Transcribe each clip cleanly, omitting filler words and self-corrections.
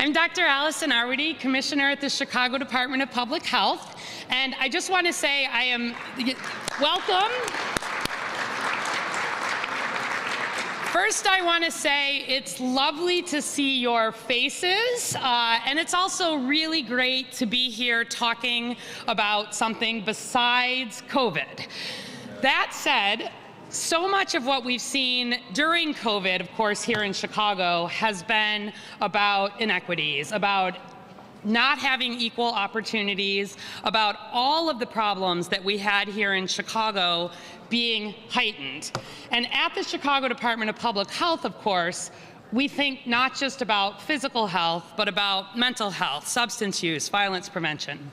I'm Dr. Allison Arwady, Commissioner at the Chicago Department of Public Health, and I just want to say I am welcome. First, I want to say it's lovely to see your faces, and it's also really great to be here talking about something besides COVID. That said, so much of what we've seen during COVID, of course, here in Chicago, has been about inequities, about not having equal opportunities, about all of the problems that we had here in Chicago being heightened. And at the Chicago Department of Public Health, of course, we think not just about physical health, but about mental health, substance use, violence prevention.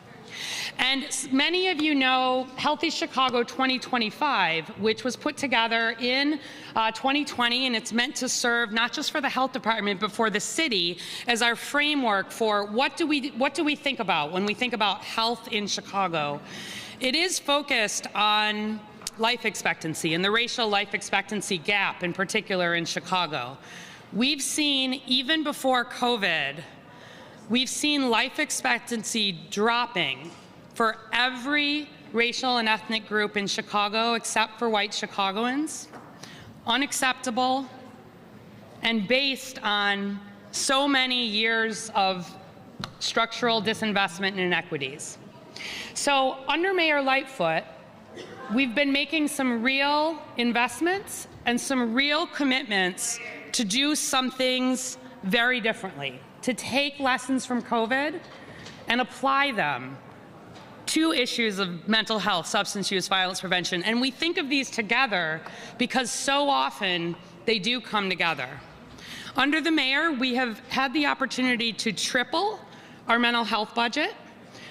And many of you know Healthy Chicago 2025, which was put together in 2020, and it's meant to serve not just for the health department, but for the city as our framework for what do we think about when we think about health in Chicago. It is focused on life expectancy and the racial life expectancy gap in particular in Chicago. We've seen, even before COVID, we've seen life expectancy dropping for every racial and ethnic group in Chicago except for white Chicagoans. Unacceptable, and based on so many years of structural disinvestment and inequities. So under Mayor Lightfoot, we've been making some real investments and some real commitments to do some things very differently, to take lessons from COVID and apply them to issues of mental health, substance use, violence prevention. And we think of these together because so often they do come together. Under the mayor, we have had the opportunity to triple our mental health budget.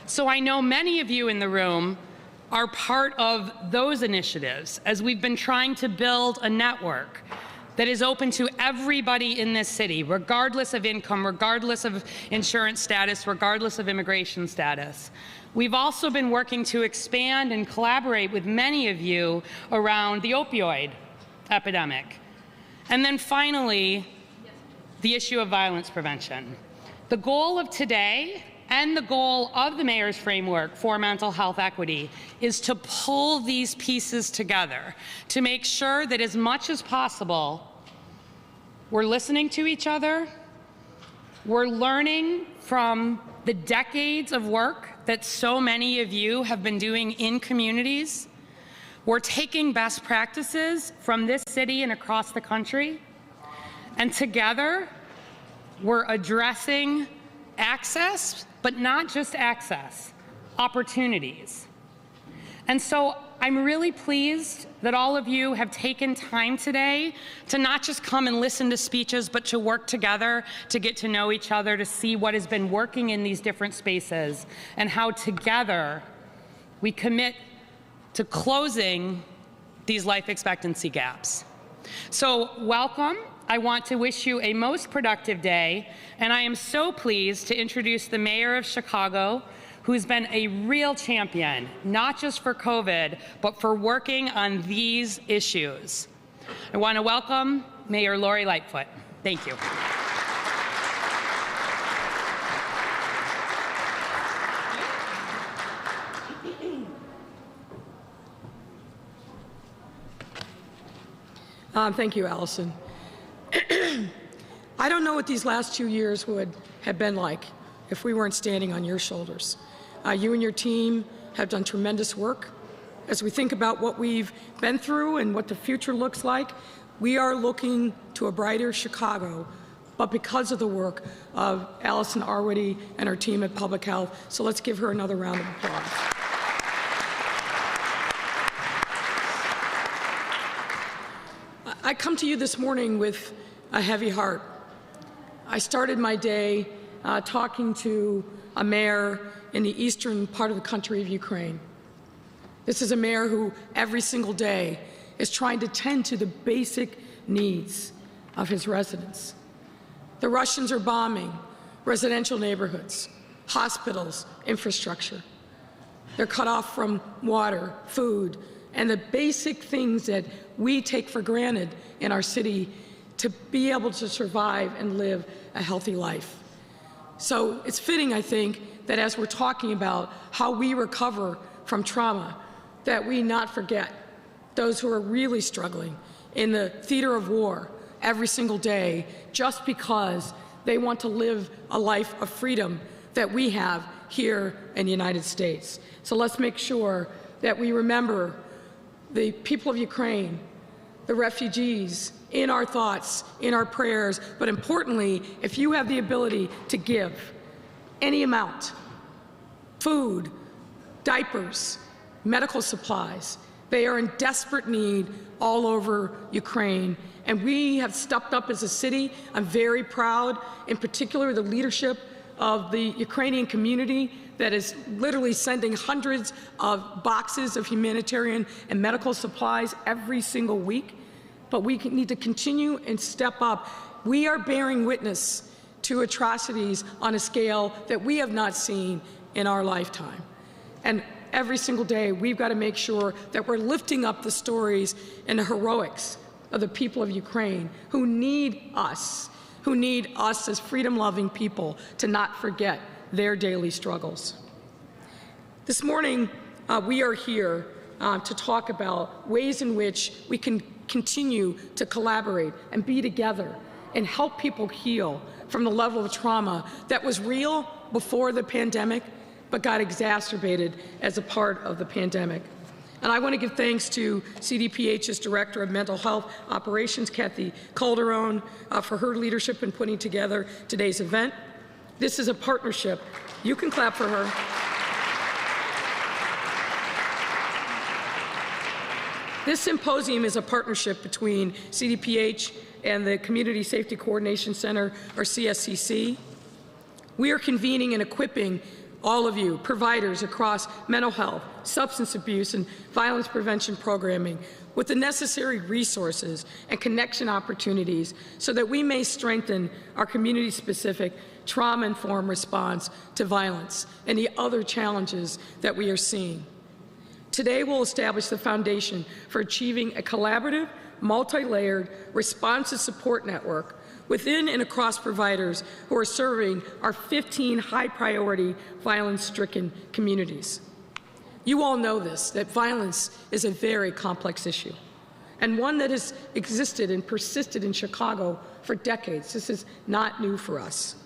So I know many of you in the room are part of those initiatives as we've been trying to build a network that is open to everybody in this city, regardless of income, regardless of insurance status, regardless of immigration status. We've also been working to expand and collaborate with many of you around the opioid epidemic. And then finally, the issue of violence prevention. The goal of today and the goal of the mayor's framework for mental health equity is to pull these pieces together to make sure that as much as possible, we're listening to each other, we're learning from the decades of work that so many of you have been doing in communities, we're taking best practices from this city and across the country, and together we're addressing access, but not just access, opportunities. And so I'm really pleased that all of you have taken time today to not just come and listen to speeches, but to work together, to get to know each other, to see what has been working in these different spaces, and how together we commit to closing these life expectancy gaps. So welcome. I want to wish you a most productive day, and I am so pleased to introduce the Mayor of Chicago, who's been a real champion, not just for COVID, but for working on these issues. I want to welcome Mayor Lori Lightfoot. Thank you. Thank you, Allison. I don't know what these last 2 years would have been like if we weren't standing on your shoulders. You and your team have done tremendous work. As we think about what we've been through and what the future looks like, we are looking to a brighter Chicago, but because of the work of Allison Arwady and her team at Public Health. So let's give her another round of applause. I come to you this morning with a heavy heart. I started my day talking to a mayor in the eastern part of the country of Ukraine. This is a mayor who every single day is trying to tend to the basic needs of his residents. The Russians are bombing residential neighborhoods, hospitals, infrastructure. They're cut off from water, food, and the basic things that we take for granted in our city to be able to survive and live a healthy life. So it's fitting, I think, that as we're talking about how we recover from trauma, that we not forget those who are really struggling in the theater of war every single day just because they want to live a life of freedom that we have here in the United States. So let's make sure that we remember the people of Ukraine, the refugees, in our thoughts, in our prayers, but importantly, if you have the ability to give any amount, food, diapers, medical supplies, they are in desperate need all over Ukraine. And we have stepped up as a city. I'm very proud, in particular, the leadership of the Ukrainian community that is literally sending hundreds of boxes of humanitarian and medical supplies every single week. But we need to continue and step up. We are bearing witness to atrocities on a scale that we have not seen in our lifetime. And every single day, we've got to make sure that we're lifting up the stories and the heroics of the people of Ukraine who need us as freedom-loving people to not forget their daily struggles. This morning, we are here to talk about ways in which we can continue to collaborate and be together and help people heal from the level of trauma that was real before the pandemic, but got exacerbated as a part of the pandemic. And I want to give thanks to CDPH's Director of Mental Health Operations, Kathy Calderon, for her leadership in putting together today's event. This is a partnership. You can clap for her. This symposium is a partnership between CDPH and the Community Safety Coordination Center, or CSCC. We are convening and equipping all of you, providers across mental health, substance abuse, and violence prevention programming, with the necessary resources and connection opportunities so that we may strengthen our community-specific trauma-informed response to violence and the other challenges that we are seeing. Today, we'll establish the foundation for achieving a collaborative, multi-layered, responsive support network within and across providers who are serving our 15 high-priority violence-stricken communities. You all know this, that violence is a very complex issue, and one that has existed and persisted in Chicago for decades. This is not new for us.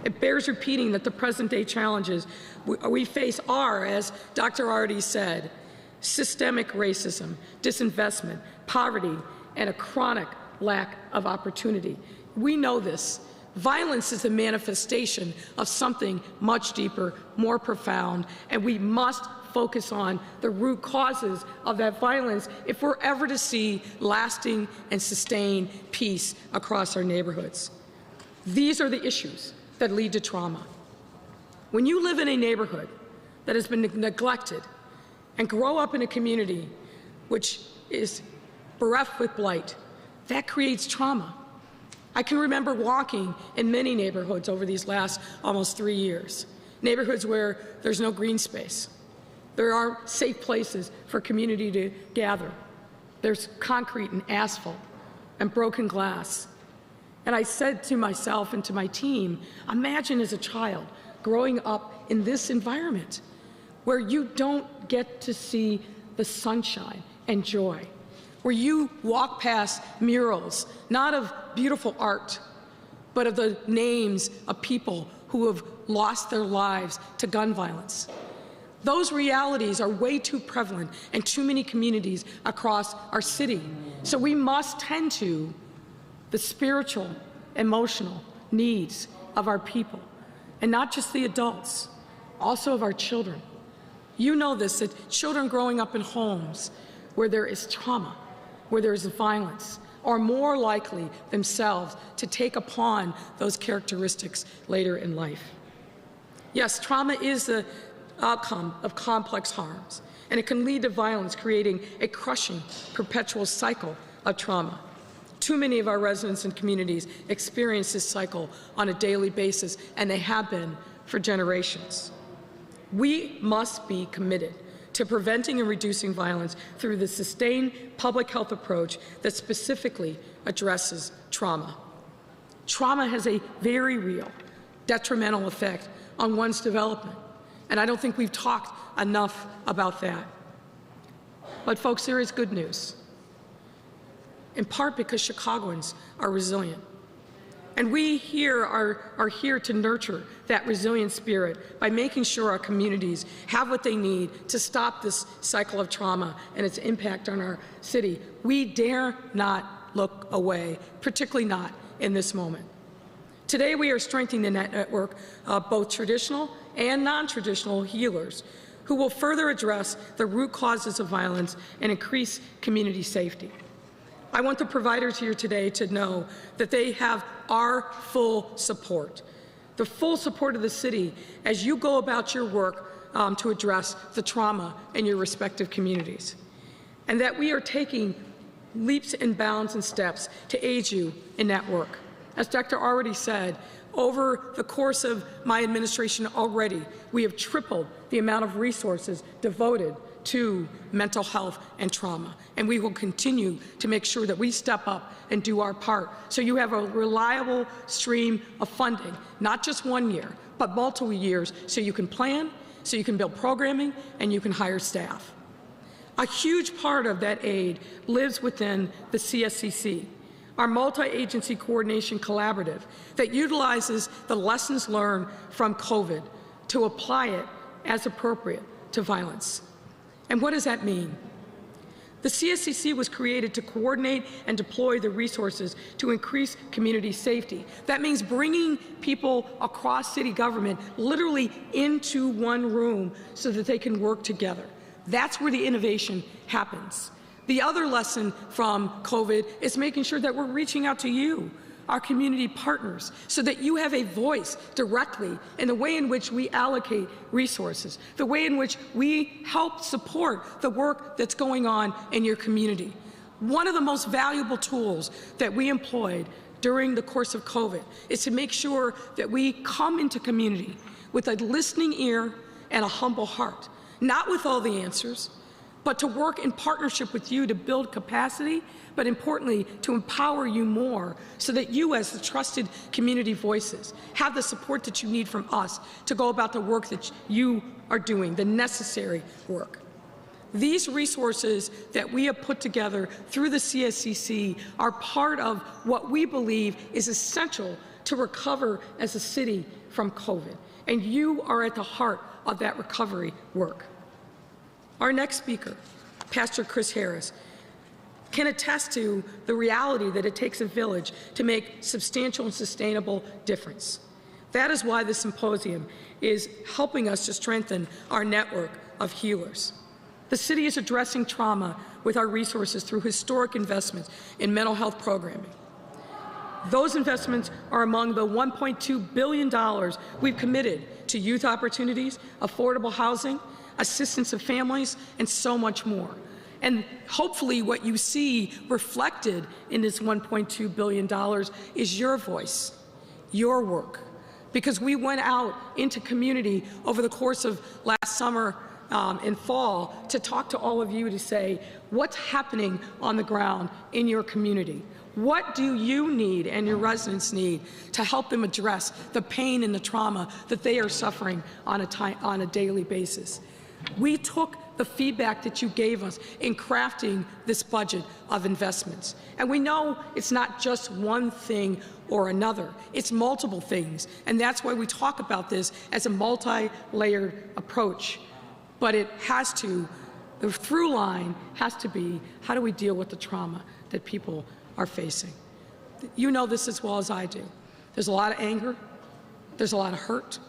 It bears repeating that the present-day challenges we face are, as Dr. already said, systemic racism, disinvestment, poverty, and a chronic lack of opportunity. We know this. Violence is a manifestation of something much deeper, more profound, and we must focus on the root causes of that violence if we're ever to see lasting and sustained peace across our neighborhoods. These are the issues that lead to trauma. When you live in a neighborhood that has been neglected and grow up in a community which is bereft with blight, that creates trauma. I can remember walking in many neighborhoods over these last almost 3 years, neighborhoods where there's no green space. There aren't safe places for community to gather. There's concrete and asphalt and broken glass. And I said to myself and to my team, imagine as a child growing up in this environment where you don't get to see the sunshine and joy, where you walk past murals, not of beautiful art, but of the names of people who have lost their lives to gun violence. Those realities are way too prevalent in too many communities across our city. So we must tend to the spiritual, emotional needs of our people, and not just the adults, also of our children. You know this, that children growing up in homes where there is trauma, where there is violence, are more likely themselves to take upon those characteristics later in life. Yes, trauma is the outcome of complex harms, and it can lead to violence, creating a crushing, perpetual cycle of trauma. Too many of our residents and communities experience this cycle on a daily basis, and they have been for generations. We must be committed to preventing and reducing violence through the sustained public health approach that specifically addresses trauma. Trauma has a very real, detrimental effect on one's development. And I don't think we've talked enough about that. But folks, there is good news, in part because Chicagoans are resilient. And we here are here to nurture that resilient spirit by making sure our communities have what they need to stop this cycle of trauma and its impact on our city. We dare not look away, particularly not in this moment. Today we are strengthening the network of both traditional and non-traditional healers who will further address the root causes of violence and increase community safety. I want the providers here today to know that they have our full support, the full support of the city as you go about your work to address the trauma in your respective communities, and that we are taking leaps and bounds and steps to aid you in that work. As Dr. already said, over the course of my administration already, we have tripled the amount of resources devoted to mental health and trauma. And we will continue to make sure that we step up and do our part so you have a reliable stream of funding, not just 1 year, but multiple years, so you can plan, so you can build programming, and you can hire staff. A huge part of that aid lives within the CSCC, our multi-agency coordination collaborative that utilizes the lessons learned from COVID to apply it as appropriate to violence. And what does that mean? The CSCC was created to coordinate and deploy the resources to increase community safety. That means bringing people across city government literally into one room so that they can work together. That's where the innovation happens. The other lesson from COVID is making sure that we're reaching out to you, our community partners, so that you have a voice directly in the way in which we allocate resources, the way in which we help support the work that's going on in your community. One of the most valuable tools that we employed during the course of COVID is to make sure that we come into community with a listening ear and a humble heart, not with all the answers, but to work in partnership with you to build capacity, but importantly, to empower you more so that you, as the trusted community voices, have the support that you need from us to go about the work that you are doing, the necessary work. These resources that we have put together through the CSCC are part of what we believe is essential to recover as a city from COVID. And you are at the heart of that recovery work. Our next speaker, Pastor Chris Harris, can attest to the reality that it takes a village to make substantial and sustainable difference. That is why the symposium is helping us to strengthen our network of healers. The city is addressing trauma with our resources through historic investments in mental health programming. Those investments are among the $1.2 billion we've committed to youth opportunities, affordable housing, assistance of families, and so much more. And hopefully what you see reflected in this $1.2 billion is your voice, your work. Because we went out into community over the course of last summer and fall to talk to all of you to say, what's happening on the ground in your community? What do you need and your residents need to help them address the pain and the trauma that they are suffering on a daily basis? We took the feedback that you gave us in crafting this budget of investments. And we know it's not just one thing or another, it's multiple things. And that's why we talk about this as a multi-layered approach. But it has to, the through line has to be, how do we deal with the trauma that people are facing? You know this as well as I do. There's a lot of anger, there's a lot of hurt,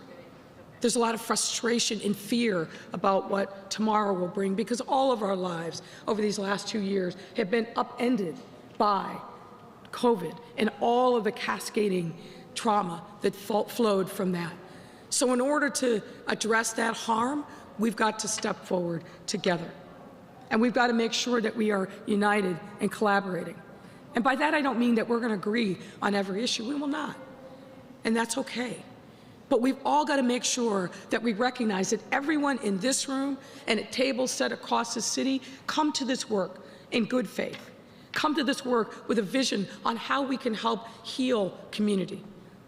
there's a lot of frustration and fear about what tomorrow will bring, because all of our lives over these last 2 years have been upended by COVID and all of the cascading trauma that flowed from that. So in order to address that harm, we've got to step forward together. And we've got to make sure that we are united and collaborating. And by that I don't mean that we're going to agree on every issue. We will not. And that's okay. But we've all got to make sure that we recognize that everyone in this room and at tables set across the city come to this work in good faith. Come to this work with a vision on how we can help heal community.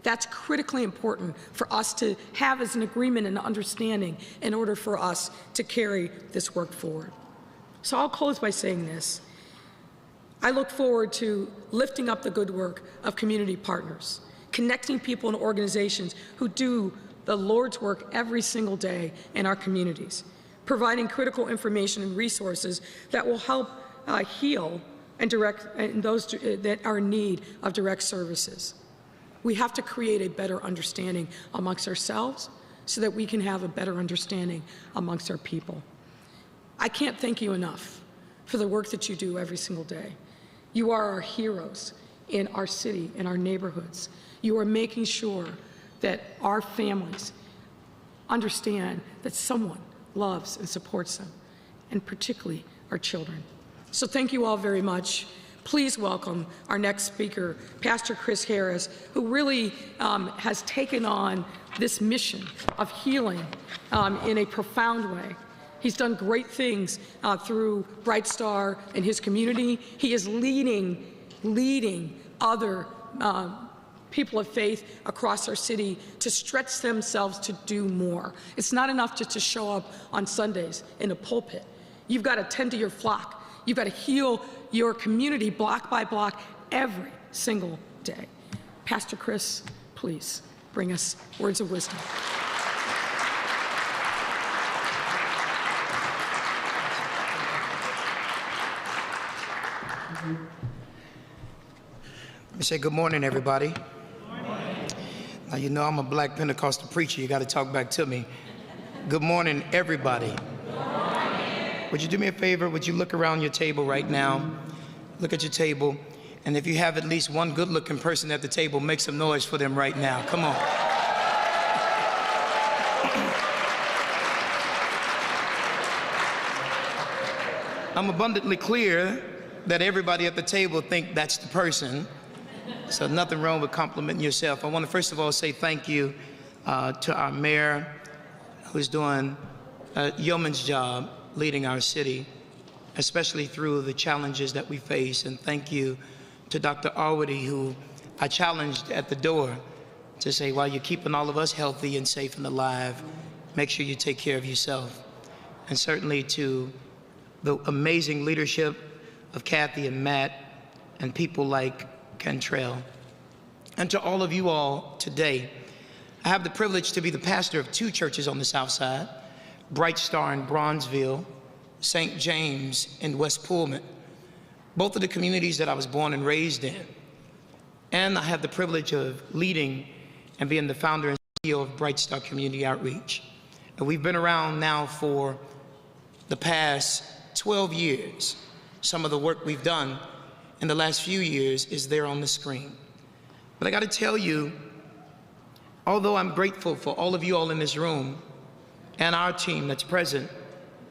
That's critically important for us to have as an agreement and understanding in order for us to carry this work forward. So I'll close by saying this. I look forward to lifting up the good work of community partners, connecting people and organizations who do the Lord's work every single day in our communities, providing critical information and resources that will help heal and those that are in need of direct services. We have to create a better understanding amongst ourselves so that we can have a better understanding amongst our people. I can't thank you enough for the work that you do every single day. You are our heroes in our city, in our neighborhoods. You are making sure that our families understand that someone loves and supports them, and particularly our children. So thank you all very much. Please welcome our next speaker, Pastor Chris Harris, who really has taken on this mission of healing in a profound way. He's done great things through Bright Star and his community. He is leading other people of faith across our city to stretch themselves to do more. It's not enough just to show up on Sundays in a pulpit. You've got to tend to your flock. You've got to heal your community block by block every single day. Pastor Chris, please bring us words of wisdom. Let me say good morning, everybody. Good morning. Now, you know I'm a black Pentecostal preacher. You got to talk back to me. Good morning, everybody. Good morning. Would you do me a favor? Would you look around your table right now? Look at your table. And if you have at least one good-looking person at the table, make some noise for them right now. Come on. I'm abundantly clear that everybody at the table think that's the person. So nothing wrong with complimenting yourself. I want to first of all say thank you to our mayor, who's doing a yeoman's job leading our city, especially through the challenges that we face. And thank you to Dr. Alwady, who I challenged at the door to say, while you're keeping all of us healthy and safe and alive, make sure you take care of yourself. And certainly to the amazing leadership of Kathy and Matt and people like Cantrell. And to all of you all today, I have the privilege to be the pastor of two churches on the South Side, Bright Star in Bronzeville, St. James in West Pullman, both of the communities that I was born and raised in. And I have the privilege of leading and being the founder and CEO of Bright Star Community Outreach. And we've been around now for the past 12 years. Some of the work we've done in the last few years is there on the screen. But I got to tell you, although I'm grateful for all of you all in this room and our team that's present,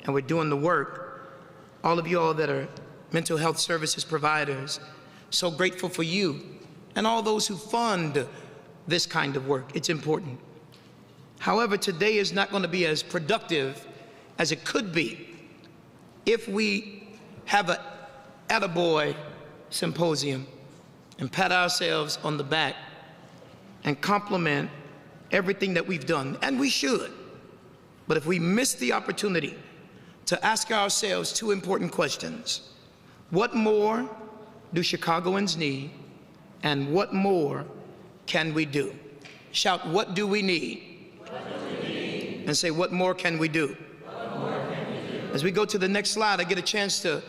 and we're doing the work, all of you all that are mental health services providers, so grateful for you and all those who fund this kind of work. It's important. However, today is not going to be as productive as it could be if we have an attaboy symposium and pat ourselves on the back and compliment everything that we've done, and we should. But if we miss the opportunity to ask ourselves two important questions: what more do Chicagoans need, and what more can we do? Shout, what do we need? What do we need? And say, what more can we do? What more can we do? As we go to the next slide, I get a chance to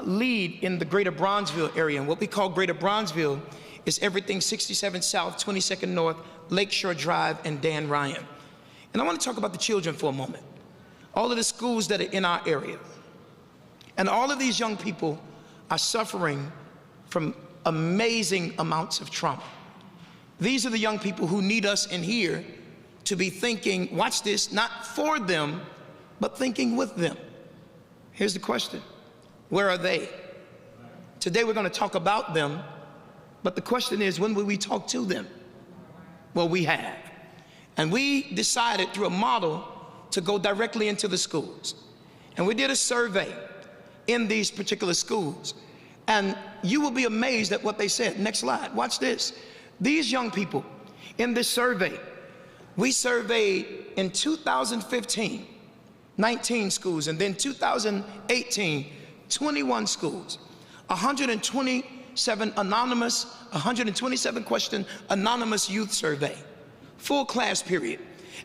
lead in the greater Bronzeville area. And what we call greater Bronzeville is everything 67 South, 22nd North, Lakeshore Drive, and Dan Ryan. And I want to talk about the children for a moment. All of the schools that are in our area. And all of these young people are suffering from amazing amounts of trauma. These are the young people who need us in here to be thinking, watch this, not for them, but thinking with them. Here's the question. Where are they? Today we're going to talk about them, but the question is, when will we talk to them? Well, we have. And we decided through a model to go directly into the schools. And we did a survey in these particular schools. And you will be amazed at what they said. Next slide, watch this. These young people In this survey, we surveyed in 2015, 19 schools, and then 2018, 21 schools, 127 anonymous, 127 question anonymous youth survey, full class period.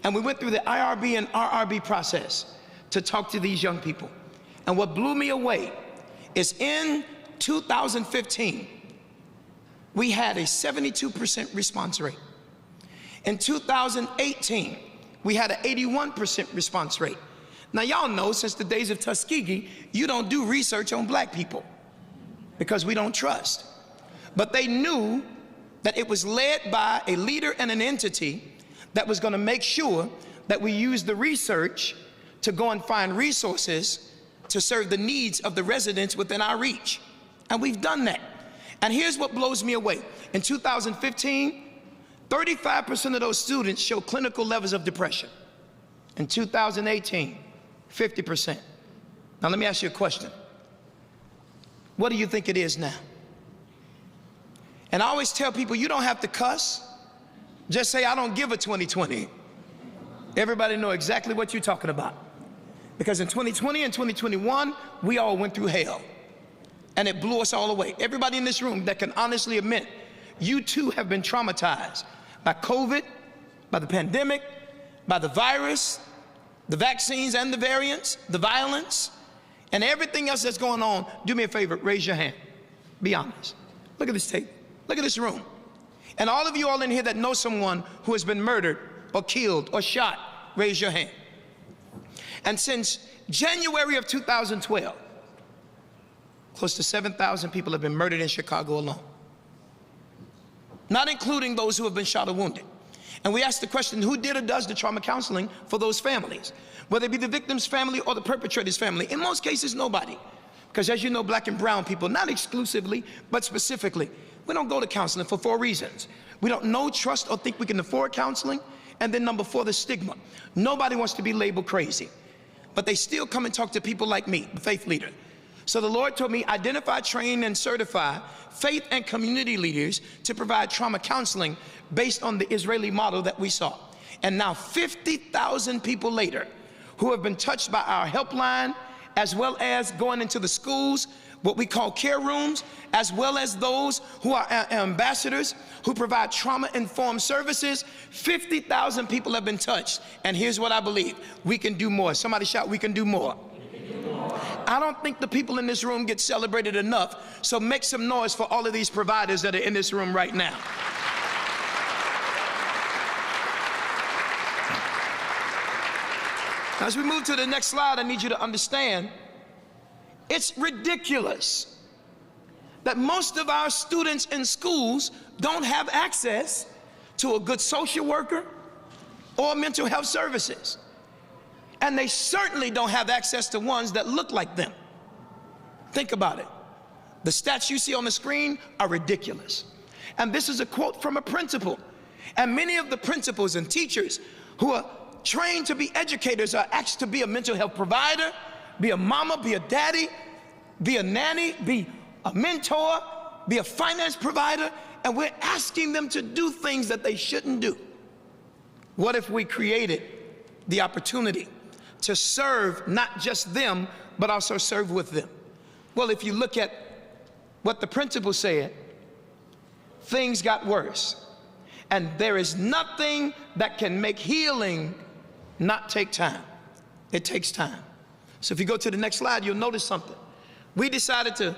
And we went through the IRB and RRB process to talk to these young people. And what blew me away is in 2015, we had a 72% response rate. In 2018, we had an 81% response rate. Now y'all know, since the days of Tuskegee, you don't do research on black people because we don't trust. But they knew that it was led by a leader and an entity that was going to make sure that we use the research to go and find resources to serve the needs of the residents within our reach. And we've done that. And here's what blows me away. In 2015, 35% of those students show clinical levels of depression. In 2018, 50%. Now let me ask you a question. What do you think it is now? And I always tell people, you don't have to cuss. Just say, I don't give a 2020. Everybody know exactly what you're talking about. Because in 2020 and 2021, we all went through hell. And it blew us all away. Everybody in this room that can honestly admit, you too have been traumatized by COVID, by the pandemic, by the virus, the vaccines and the variants, the violence, and everything else that's going on. Do me a favor, raise your hand. Be honest. Look at this tape. Look at this room. And all of you all in here that know someone who has been murdered or killed or shot, raise your hand. And since January of 2012, close to 7,000 people have been murdered in Chicago alone, not including those who have been shot or wounded. And we ask the question, who did or does the trauma counseling for those families? Whether it be the victim's family or the perpetrator's family. In most cases, nobody. Because as you know, black and brown people, not exclusively, but specifically, we don't go to counseling for 4 reasons. We don't know, trust, or think we can afford counseling. And then number 4, the stigma. Nobody wants to be labeled crazy. But they still come and talk to people like me, the faith leader. So the Lord told me, identify, train, and certify faith and community leaders to provide trauma counseling based on the Israeli model that we saw. And now 50,000 people later who have been touched by our helpline, as well as going into the schools, what we call care rooms, as well as those who are ambassadors who provide trauma-informed services. 50,000 people have been touched. And here's what I believe. We can do more. Somebody shout, we can do more. I don't think the people in this room get celebrated enough, so make some noise for all of these providers that are in this room right now. Now, as we move to the next slide, I need you to understand, it's ridiculous that most of our students in schools don't have access to a good social worker or mental health services. And they certainly don't have access to ones that look like them. Think about it. The stats you see on the screen are ridiculous. And this is a quote from a principal. And many of the principals and teachers who are trained to be educators are asked to be a mental health provider, be a mama, be a daddy, be a nanny, be a mentor, be a finance provider, and we're asking them to do things that they shouldn't do. What if we created the opportunity to serve not just them, but also serve with them? Well, if you look at what the principal said, things got worse. And there is nothing that can make healing not take time. It takes time. So if you go to the next slide, you'll notice something. We decided to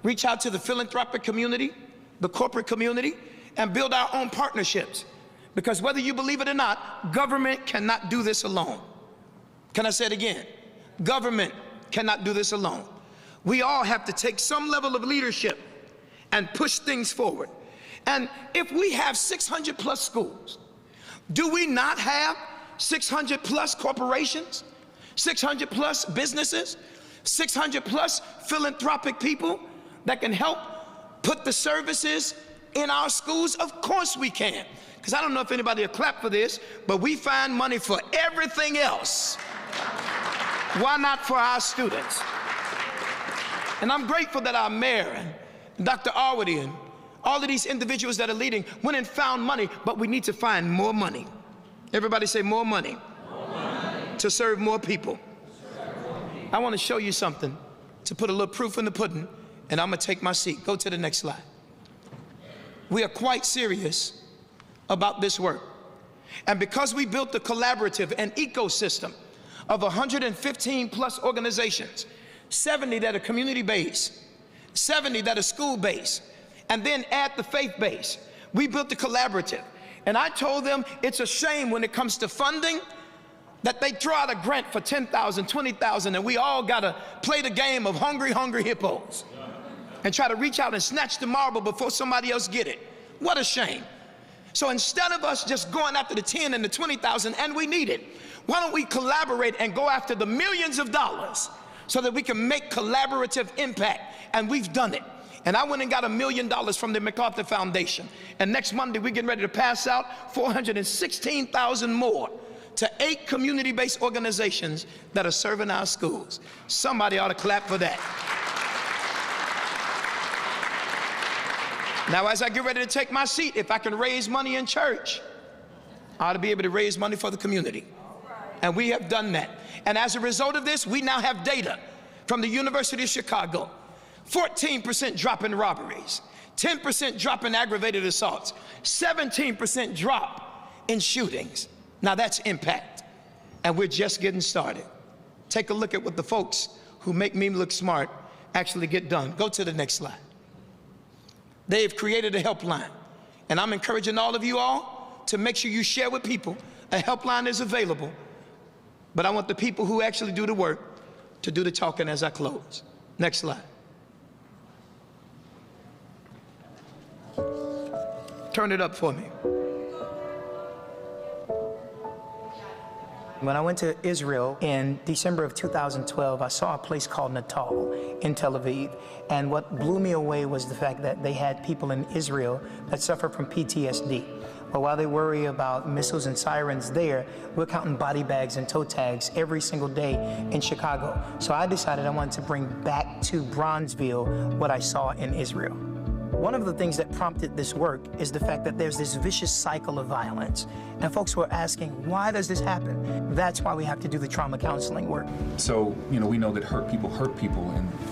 reach out to the philanthropic community, the corporate community, and build our own partnerships. Because whether you believe it or not, government cannot do this alone. Can I say it again? Government cannot do this alone. We all have to take some level of leadership and push things forward. And if we have 600 plus schools, do we not have 600 plus corporations, 600 plus businesses, 600 plus philanthropic people that can help put the services in our schools? Of course we can. Because I don't know if anybody will clap for this, but we find money for everything else. Why not for our students? And I'm grateful that our mayor and Dr. Arwady and All of these individuals that are leading went and found money, but we need to find more money. Everybody say more money. More money. To serve more people. I want to show you something to put a little proof in the pudding, and I'm going to take my seat. Go to the next slide. We are quite serious about this work. And because we built the collaborative and ecosystem of 115 plus organizations, 70 that are community-based, 70 that are school-based, and then add the faith-based, we built the collaborative. And I told them it's a shame when it comes to funding that they throw out a grant for 10,000, 20,000, and we all gotta play the game of hungry, hungry hippos and try to reach out and snatch the marble before somebody else get it. What a shame. So instead of us just going after the 10 and the 20,000, and we need it, why don't we collaborate and go after the millions of dollars so that we can make collaborative impact? And we've done it. And I went and got $1 million from the MacArthur Foundation. And next Monday, we're getting ready to pass out $416,000 more to 8 community-based organizations that are serving our schools. Somebody ought to clap for that. Now, as I get ready to take my seat, if I can raise money in church, I ought to be able to raise money for the community. And we have done that. And as a result of this, we now have data from the University of Chicago. 14% drop in robberies, 10% drop in aggravated assaults, 17% drop in shootings. Now that's impact. And we're just getting started. Take a look at what the folks who make me look smart actually get done. Go to the next slide. They've created a helpline. And I'm encouraging all of you all to make sure you share with people. A helpline is available. But I want the people who actually do the work to do the talking as I close. Next slide. Turn it up for me. When I went to Israel in December of 2012, I saw a place called Natal in Tel Aviv. And what blew me away was the fact that they had people in Israel that suffer from PTSD. But while they worry about missiles and sirens there, we're counting body bags and toe tags every single day in Chicago. So I decided I wanted to bring back to Bronzeville what I saw in Israel. One of the things that prompted this work is the fact that there's this vicious cycle of violence. And folks were asking, why does this happen? That's why we have to do the trauma counseling work. So, you know, we know that hurt people,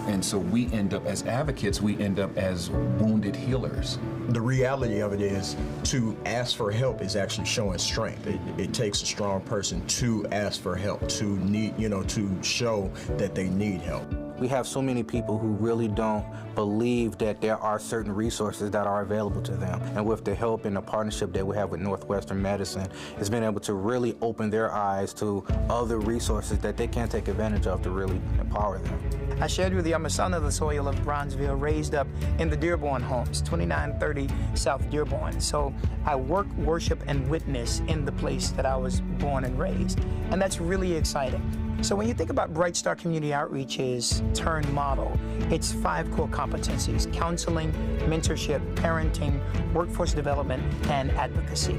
and so we end up as advocates, we end up as wounded healers. The reality of it is, to ask for help is actually showing strength. It takes a strong person to ask for help, to need, to show that they need help. We have so many people who really don't believe that there are certain resources that are available to them. And with the help and the partnership that we have with Northwestern Medicine, it's been able to really open their eyes to other resources that they can take advantage of to really empower them. I shared with you, I'm a son of the soil of Bronzeville, raised up in the Dearborn homes, 2930 South Dearborn. So I work, worship, and witness in the place that I was born and raised. And that's really exciting. So when you think about Bright Star Community Outreach's turn model, it's 5 core competencies: counseling, mentorship, parenting, workforce development, and advocacy.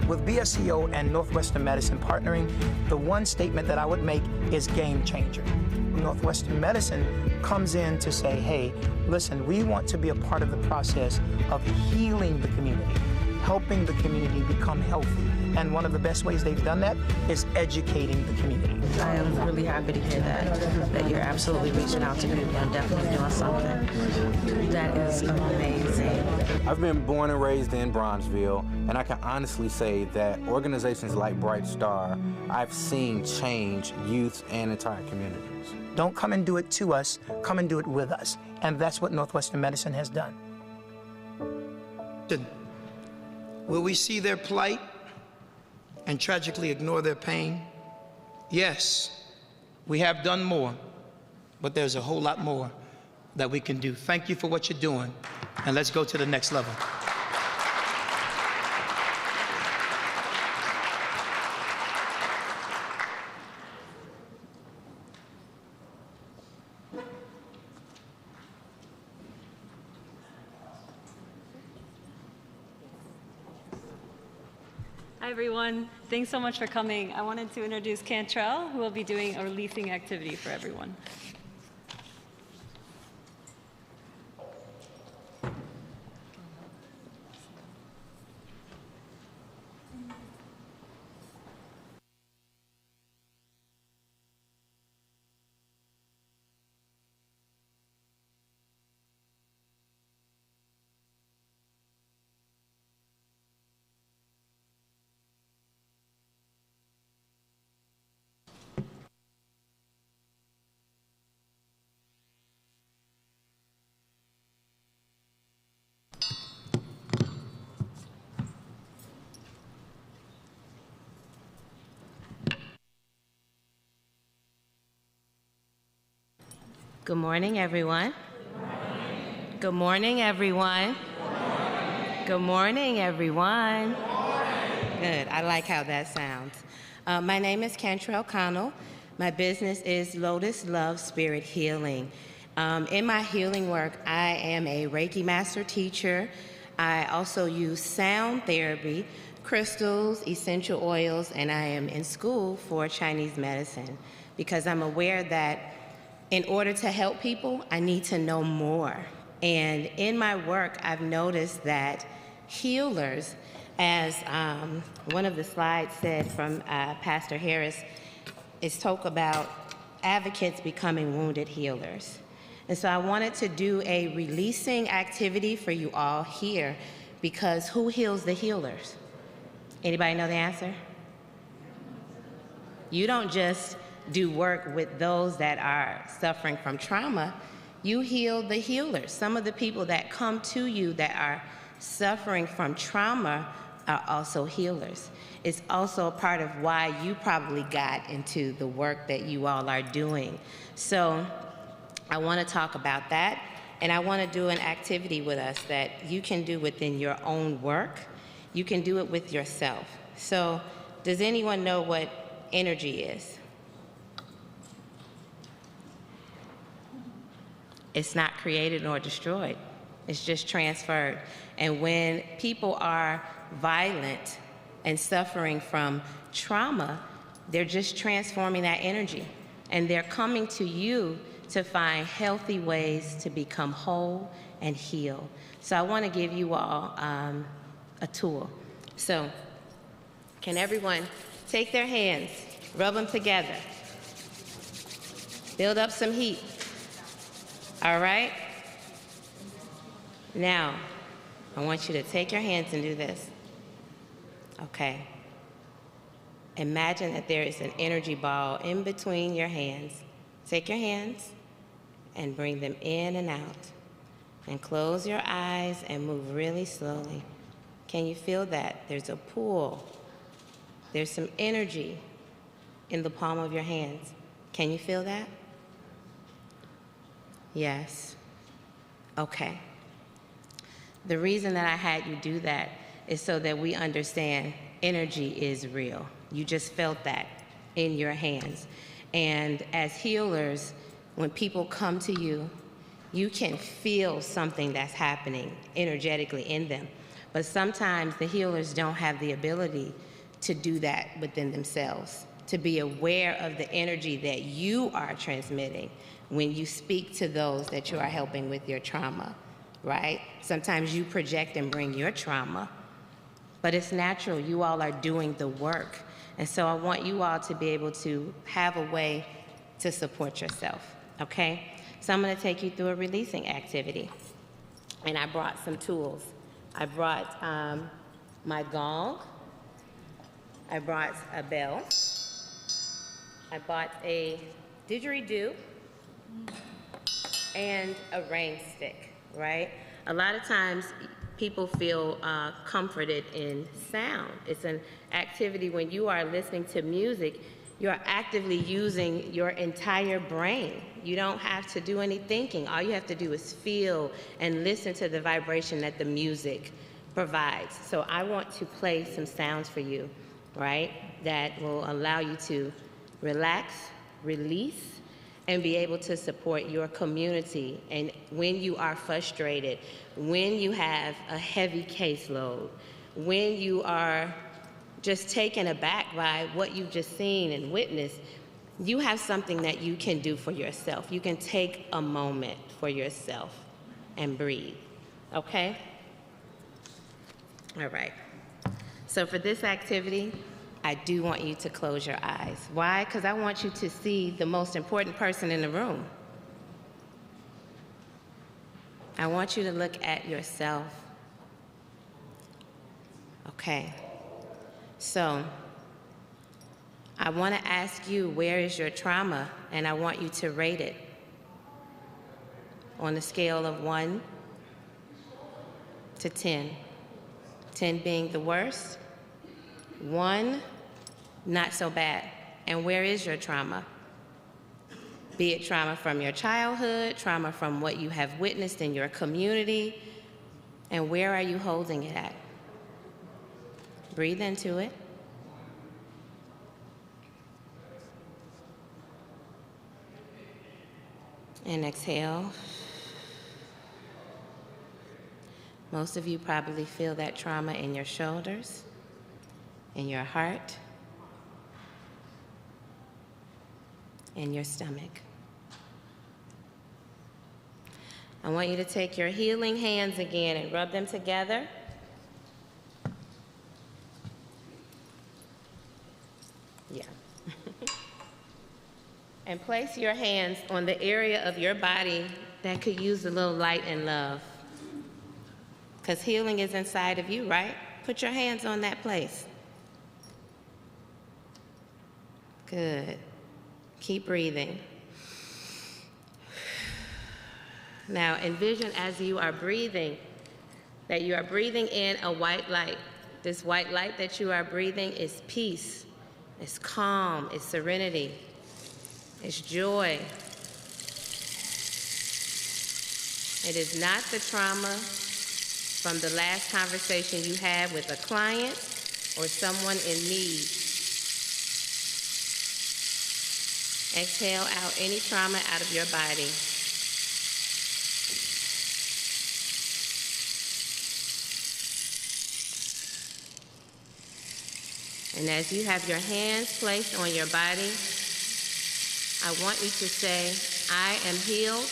With BSCO and Northwestern Medicine partnering, the one statement that I would make is game changer. Northwestern Medicine comes in to say, hey, listen, we want to be a part of the process of healing the community, helping the community become healthy. And one of the best ways they've done that is educating the community. I am really happy to hear that you're absolutely reaching out to people and definitely doing something. That is amazing. I've been born and raised in Bronzeville, and I can honestly say that organizations like Bright Star, I've seen change youth and entire communities. Don't come and do it to us, come and do it with us. And that's what Northwestern Medicine has done. Will we see their plight and tragically ignore their pain? Yes, we have done more, but there's a whole lot more that we can do. Thank you for what you're doing, and let's go to the next level. Hi everyone, thanks so much for coming. I wanted to introduce Cantrell, who will be doing a releasing activity for everyone. Good morning, everyone. Good morning, everyone. Good morning, everyone. Good. I like how that sounds. My name is Cantrell Connell. My business is Lotus Love Spirit Healing. In my healing work, I am a Reiki master teacher. I also use sound therapy, crystals, essential oils, and I am in school for Chinese medicine because I'm aware that in order to help people, I need to know more. And in my work, I've noticed that healers, as one of the slides said from Pastor Harris, is talk about advocates becoming wounded healers. And so I wanted to do a releasing activity for you all here because who heals the healers? Anybody know the answer? You don't just do work with those that are suffering from trauma. You heal the healers. Some of the people that come to you that are suffering from trauma are also healers. It's also a part of why you probably got into the work that you all are doing. So I want to talk about that, and I want to do an activity with us that you can do within your own work. You can do it with yourself. So does anyone know what energy is? It's not created nor destroyed. It's just transferred. And when people are violent and suffering from trauma, they're just transforming that energy. And they're coming to you to find healthy ways to become whole and heal. So I want to give you all a tool. So can everyone take their hands, rub them together, build up some heat. All right? Now, I want you to take your hands and do this. Okay. Imagine that there is an energy ball in between your hands. Take your hands and bring them in and out. And close your eyes and move really slowly. Can you feel that? There's a pool. There's some energy in the palm of your hands. Can you feel that? Yes. Okay. The reason that I had you do that is so that we understand energy is real. You just felt that in your hands. And as healers, when people come to you, you can feel something that's happening energetically in them. But sometimes the healers don't have the ability to do that within themselves, to be aware of the energy that you are transmitting when you speak to those that you are helping with your trauma, right? Sometimes you project and bring your trauma, but it's natural. You all are doing the work. And so I want you all to be able to have a way to support yourself, okay? So I'm gonna take you through a releasing activity. And I brought some tools. I brought my gong. I brought a bell. I bought a didgeridoo and a rain stick, right? A lot of times people feel comforted in sound. It's an activity when you are listening to music, you're actively using your entire brain. You don't have to do any thinking. All you have to do is feel and listen to the vibration that the music provides. So I want to play some sounds for you, right, that will allow you to relax, release, and be able to support your community. And when you are frustrated, when you have a heavy caseload, when you are just taken aback by what you've just seen and witnessed, you have something that you can do for yourself. You can take a moment for yourself and breathe, okay? All right. So for this activity, I do want you to close your eyes. Why? Because I want you to see the most important person in the room. I want you to look at yourself. Okay. So I want to ask you, where is your trauma? And I want you to rate it on a scale of 1 to 10. 10 being the worst, 1, not so bad. And where is your trauma? be it trauma from your childhood, trauma from what you have witnessed in your community, and where are you holding it at? Breathe into it. And exhale. Most of you probably feel that trauma in your shoulders, in your heart, in your stomach. I want you to take your healing hands again and rub them together. Yeah. And place your hands on the area of your body that could use a little light and love. Because healing is inside of you, right? Put your hands on that place. Good. Keep breathing. Now envision as you are breathing, that you are breathing in a white light. This white light that you are breathing is peace, it's calm, it's serenity, it's joy. It is not the trauma from the last conversation you had with a client or someone in need. Exhale out any trauma out of your body. And as you have your hands placed on your body, I want you to say, I am healed,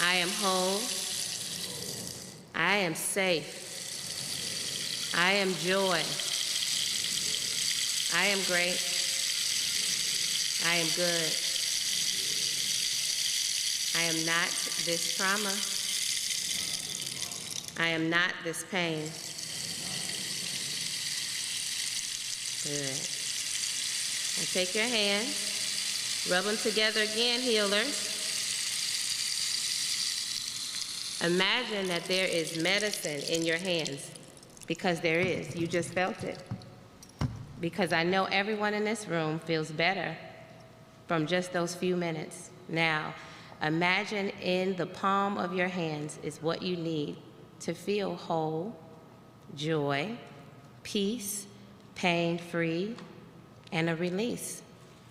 I am whole, I am safe, I am joy, I am great, I am good, I am not this trauma, I am not this pain. Good. And take your hands, rub them together again, healers. Imagine that there is medicine in your hands, because there is. You just felt it. Because I know everyone in this room feels better from just those few minutes. Now, imagine in the palm of your hands is what you need to feel whole, joy, peace, pain-free, and a release.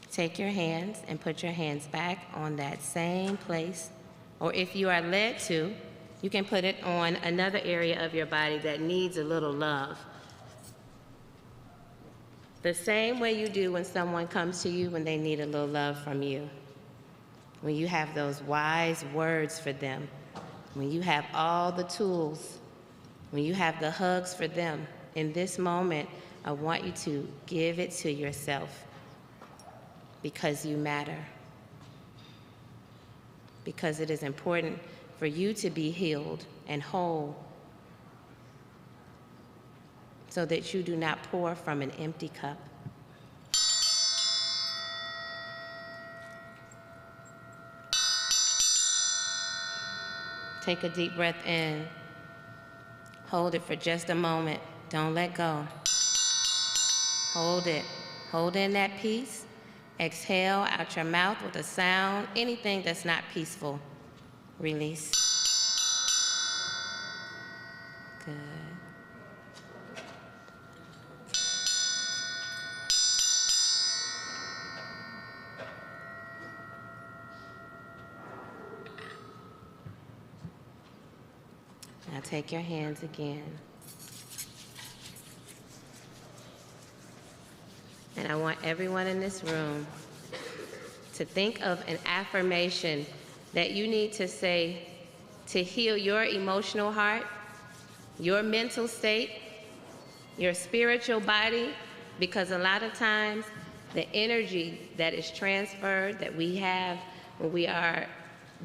Take your hands and put your hands back on that same place, or if you are led to, you can put it on another area of your body that needs a little love. The same way you do when someone comes to you when they need a little love from you. When you have those wise words for them, when you have all the tools, when you have the hugs for them, in this moment, I want you to give it to yourself, because you matter. Because it is important for you to be healed and whole, so that you do not pour from an empty cup. Take a deep breath in. Hold it for just a moment. Don't let go. Hold it. Hold in that peace. Exhale out your mouth with a sound. Anything that's not peaceful, release. Good. Now take your hands again. And I want everyone in this room to think of an affirmation that you need to say to heal your emotional heart, your mental state, your spiritual body, because a lot of times the energy that is transferred, that we have when we are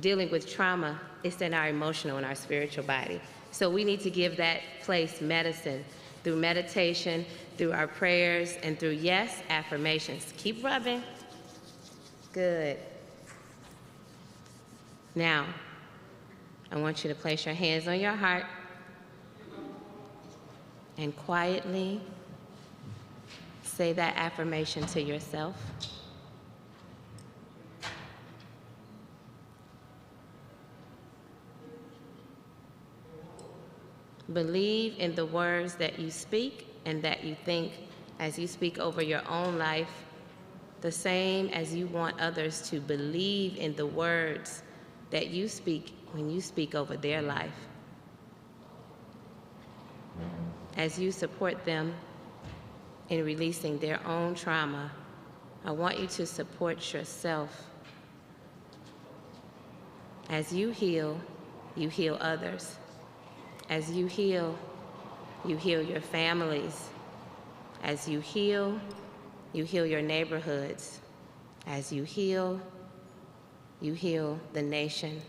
dealing with trauma, is in our emotional and our spiritual body. So we need to give that place medicine through meditation, through our prayers, and through, yes, affirmations. Keep rubbing. Good. Now, I want you to place your hands on your heart and quietly say that affirmation to yourself. Believe in the words that you speak and that you think as you speak over your own life, the same as you want others to believe in the words that you speak when you speak over their life. As you support them in releasing their own trauma, I want you to support yourself. As you heal others. As you heal your families. As you heal your neighborhoods. As you heal the nation.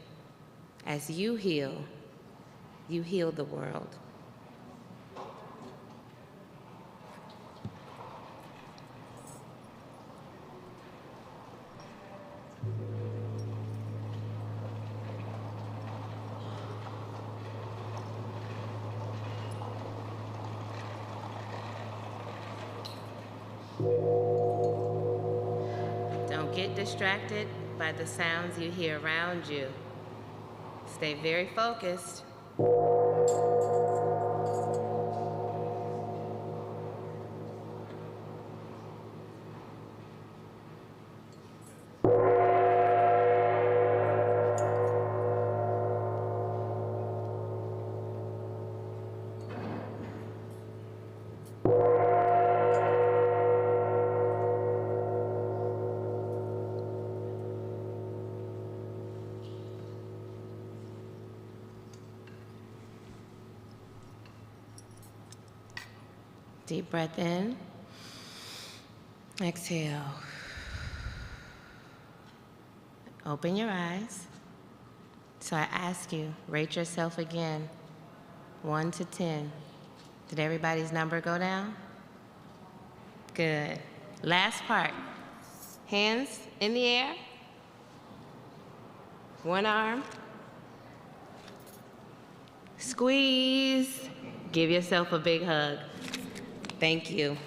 As you heal the world. Don't get distracted by the sounds you hear around you. Stay very focused. Deep breath in. Exhale. Open your eyes. So I ask you, rate yourself again, 1 to 10. Did everybody's number go down? Good. Last part. Hands in the air. One arm. Squeeze. Give yourself a big hug. Thank you.